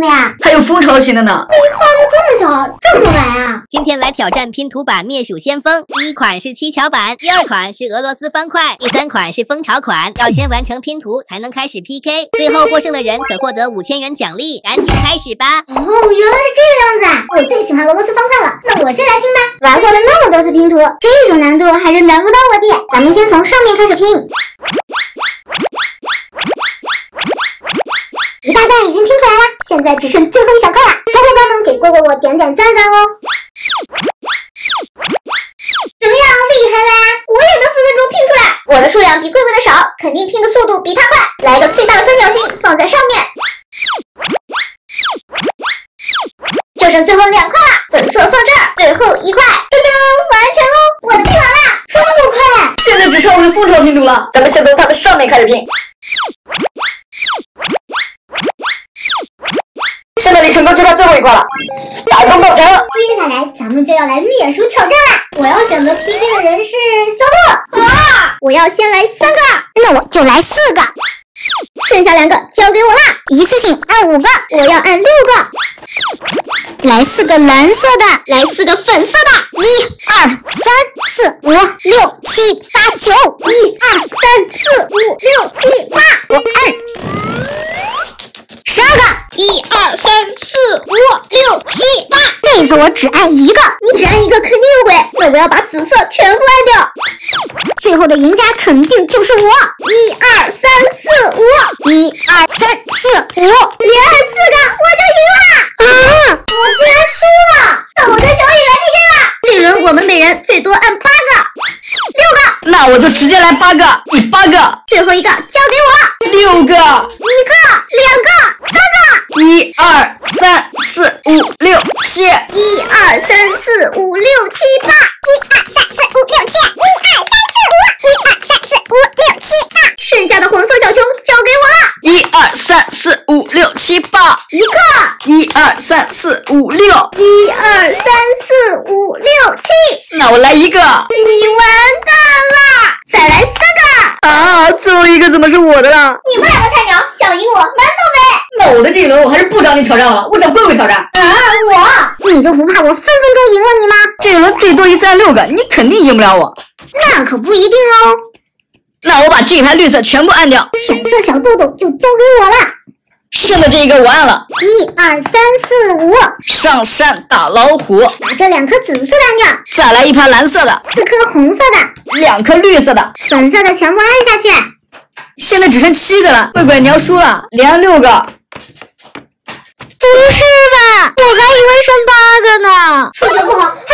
的呀？还有蜂巢型的呢。你画的这么小，这么难啊？今天来挑战拼图版灭鼠先锋，第一款是七巧板，第二款是俄罗斯方块，第三款是蜂巢款。要先完成拼图才能开始 PK， 最后获胜的人可获得5000元奖励。赶紧开始吧！哦，原来是这个样子啊！我最喜欢俄罗斯方块了，那我先来拼吧。玩过了那么多次拼图，这种难度还是难不到我的。咱们先从上面开始拼。一大半已经拼出来了，现在只剩最后一小块了。小伙伴们给蝈蝈我点赞哦！怎么样，厉害啦！我也能分分钟拼出来。我的数量比蝈蝈的少，肯定拼的速度比它快。来个最大的三角形放在上面，就剩最后2块了。粉色放这儿，最后1块，噔噔，完成喽！我的拼完了，这么快！现在只剩我的蜂巢拼图了，咱们先从它的上面开始拼。现在离成功就差最后1块了，打光爆成。接下来咱们就要来灭鼠挑战了。我要选择 PK 的人是小鹿啊！我要先来3个，那我就来4个，剩下2个交给我啦。一次性按5个，我要按6个。来4个蓝色的，来4个粉色的。1、2、3、4、5、6、7、8、9。1、2、3、4、5、6、7、8，我按12个。1、2、3、4、5、6、7、8。这次我只按1个，你只按1个肯定有鬼。那我要把紫色全部按掉，最后的赢家肯定就是我。1、2、3、4、5。1、2、3、4、5，连按4个我就赢了。我竟然输了，到我跟小雨来 PK 了。这轮我们每人最多按8个、6个。那我就直接来8个，第8个，最后一个交给我。6个，1、1个、2个、3个。2、3、4、5、6、7。1、2、3、4、5、6、7、8。1、2、3、4、5、6、7。1、2、3、4、5、6、7、8。剩下的黄色小球交给我了。1、2、3、4、5、6、7、8。1个。1、2、3、4、5、6。1、2、3、4、5、6、7。那我来1个。你完蛋了！再来3个。啊，最后一个怎么是我的了？你们2个菜鸟想赢我门都没。那我的这一轮我还是不找你挑战了，我找蝈蝈挑战。你就不怕我分分钟赢了你吗？这一轮最多一次按6个，你肯定赢不了我。那可不一定哦。那我把这一排绿色全部按掉，浅色小豆豆就交给我了。剩的这一个我按了。1、2、3、4、5。上山打老虎，把这2颗紫色的按掉，再来一排蓝色的4颗红色的，2颗绿色的，粉色的全部按下去。现在只剩7个了。蝈蝈你要输了，连按6个。不是吧？我还以为剩8个呢。数学不好还